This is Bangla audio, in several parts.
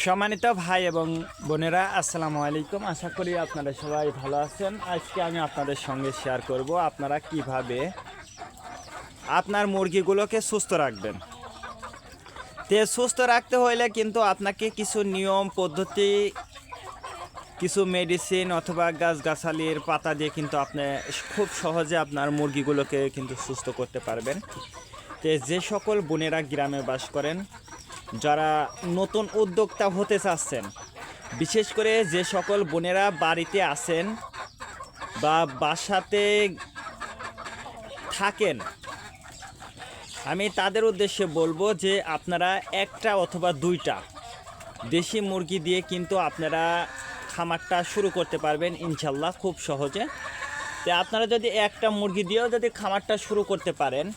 সম্মানিত ভাই এবং বোনেরা, আসসালামু আলাইকুম। আশা করি আপনারা সবাই ভালো আছেন। আজকে আমি আপনাদের সঙ্গে শেয়ার করব আপনারা কিভাবে আপনার মুরগিগুলোকে সুস্থ রাখবেন। সুস্থ রাখতে হলে কিন্তু আপনাকে কিছু নিয়ম পদ্ধতি, কিছু মেডিসিন অথবা গাছগাছালির পাতা দিয়ে কিন্তু আপনি খুব সহজে আপনার মুরগিগুলোকে কিন্তু সুস্থ করতে পারবেন। যে সকল বোনেরা গ্রামে বাস করেন, যারা নতুন উদ্যোক্তা হতে চাচ্ছেন, বিশেষ করে যে সকল বোনেরা বাড়িতে আছেন বা বাসাতে থাকেন, আমি তাদের উদ্দেশ্যে বলবো যে আপনারা একটা অথবা দুইটা দেশি মুরগি দিয়ে কিন্তু আপনারা খামারটা শুরু করতে পারবেন ইনশাল্লাহ খুব সহজে। আপনারা যদি একটা মুরগি দিয়েও যদি খামারটা শুরু করতে পারেন,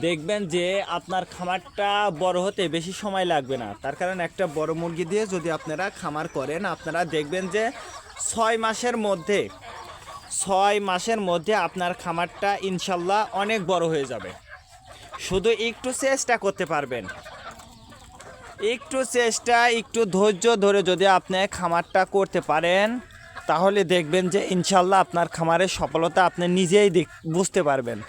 দেখবেন যে আপনার খামারটা বড় হতে বেশি সময় লাগবে না। তার কারণ একটা বড় মুরগি দিয়ে যদি আপনারা খামার করেন, আপনারা দেখবেন যে 6 মাসের মধ্যে আপনার খামারটা ইনশাল্লাহ অনেক বড় হয়ে যাবে। শুধু একটু চেষ্টা করতে পারবেন, একটু ধৈর্য ধরে যদি আপনি খামারটা করতে পারেন, তাহলে দেখবেন যে ইনশাল্লাহ আপনার খামারের সফলতা আপনি নিজেই বুঝতে পারবেন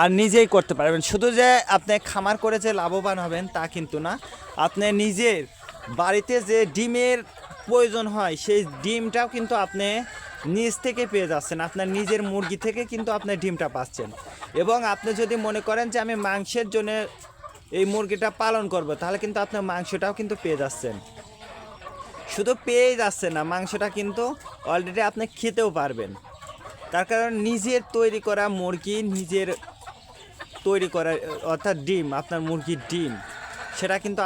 আর নিজেই করতে পারবেন। শুধু যে আপনি খামার করে যে লাভবান হবেন তা কিন্তু না, আপনি নিজের বাড়িতে যে ডিমের প্রয়োজন হয় সেই ডিমটাও কিন্তু আপনি নিজ থেকে পেয়ে যাচ্ছেন। আপনার নিজের মুরগি থেকে কিন্তু আপনি ডিমটা পাচ্ছেন। এবং আপনি যদি মনে করেন যে আমি মাংসের জন্য এই মুরগিটা পালন করব, তাহলে কিন্তু আপনার মাংসটাও কিন্তু পেয়ে যাচ্ছেন। শুধু পেয়ে যাচ্ছেন না, মাংসটা কিন্তু অলরেডি আপনি খেতেও পারবেন। তার কারণ নিজের তৈরি করা মুরগি, নিজের তৈরি করা অর্থাৎ ডিম, আপনার মুরগির ডিম, সেটা কিন্তু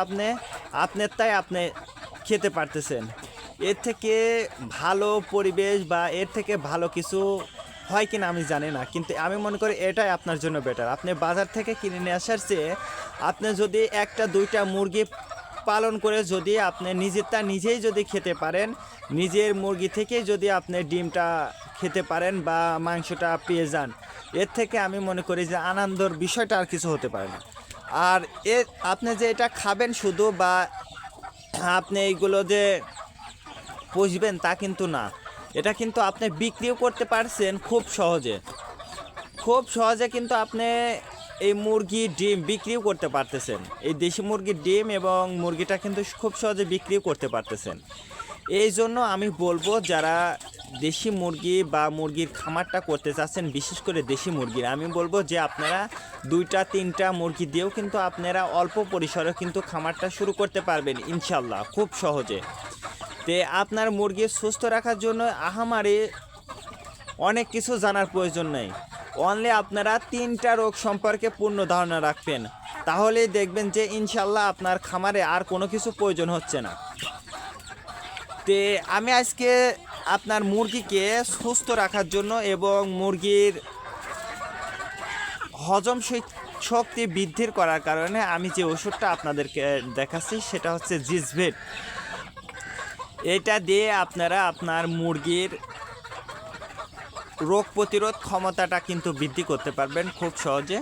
আপনার তাই আপনি খেতে পারতেছেন। এর থেকে ভালো পরিবেশ বা এর থেকে ভালো কিছু হয় কিনা আমি জানি না, কিন্তু আমি মনে করি এটাই আপনার জন্য বেটার। আপনি বাজার থেকে কিনে নিয়ে আসার চেয়ে আপনি যদি একটা দুইটা মুরগি পালন করে যদি আপনি নিজেই যদি খেতে পারেন, নিজের মুরগি থেকে যদি আপনি ডিমটা খেতে পারেন বা মাংসটা পেয়ে যান, এর থেকে আমি মনে করি যে আনন্দর বিষয়টা আর কিছু হতে পারে না। আর আপনি যে এটা খাবেন শুধু, বা আপনি এইগুলো যে পুষবেন তা কিন্তু না, এটা কিন্তু আপনি বিক্রিও করতে পারছেন খুব সহজে কিন্তু আপনি এই মুরগির ডিম বিক্রিও করতে পারতেছেন। এই দেশি মুরগির ডিম এবং মুরগিটা কিন্তু খুব সহজে বিক্রিও করতে পারতেছেন। এই জন্য আমি বলবো, যারা দেশি মুরগি বা মুরগির খামারটা করতে চাচ্ছেন, বিশেষ করে দেশি মুরগির, আমি বলবো যে আপনারা 2-3টা মুরগি দিয়েও কিন্তু আপনারা অল্প পরিসরে কিন্তু খামারটা শুরু করতে পারবেন ইনশাল্লাহ খুব সহজে। আপনার মুরগি সুস্থ রাখার জন্য আহামারি অনেক কিছু জানার প্রয়োজন নেই। অনলি আপনারা 3টা রোগ সম্পর্কে পূর্ণ ধারণা রাখবেন, তাহলেই দেখবেন যে ইনশাল্লাহ আপনার খামারে আর কোনো কিছু প্রয়োজন হচ্ছে না। আমি আজকে আপনার মুরগিকে সুস্থ রাখার জন্য এবং মুরগির হজম শক্তি বৃদ্ধির করার কারণে আমি যে ওষুধটা আপনাদেরকে দেখাচ্ছি সেটা হচ্ছে জিজভেট। এটা দিয়ে আপনারা আপনার মুরগির রোগ প্রতিরোধ ক্ষমতাটা কিন্তু বৃদ্ধি করতে পারবেন খুব সহজে।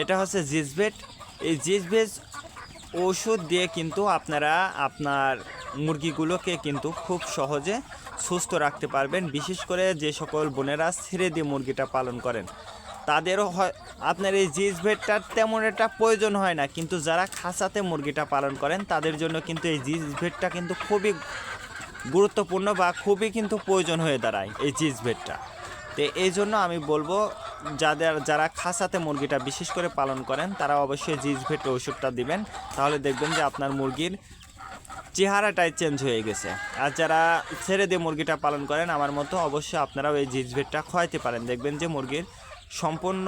এটা হচ্ছে জিজভেট। এই জিজভেট ওষুধ দিয়ে কিন্তু আপনারা আপনার মুরগিগুলোকে কিন্তু খুব সহজে সুস্থ রাখতে পারবেন। বিশেষ করে যে সকল বোনেরা ছেড়ে দিয়ে মুরগিটা পালন করেন, তাদেরও আপনার এই জিজভেটটার তেমন একটা প্রয়োজন হয় না, কিন্তু যারা খাঁচাতে মুরগিটা পালন করেন তাদের জন্য কিন্তু এই জিজভেটটা কিন্তু খুবই গুরুত্বপূর্ণ বা খুবই কিন্তু প্রয়োজন হয়ে দাঁড়ায় এই জিজভেটটা। এই জন্য আমি বলবো, যারা খাঁচাতে মুরগিটা বিশেষ করে পালন করেন তারা অবশ্যই জিজভেট ওষুধটা দিবেন, তাহলে দেখবেন যে আপনার মুরগির চেহারাটাই চেঞ্জ হয়ে গেছে। আর যারা ছেড়ে দিয়ে মুরগিটা পালন করেন আমার মতো, অবশ্যই আপনারাও এই জিজভেটটা খাওয়াইতে পারেন, দেখবেন যে মুরগির সম্পূর্ণ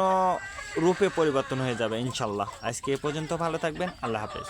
রূপে পরিবর্তন হয়ে যাবে ইনশাল্লাহ। আজকে এ পর্যন্ত, ভালো থাকবেন, আল্লাহ হাফেজ।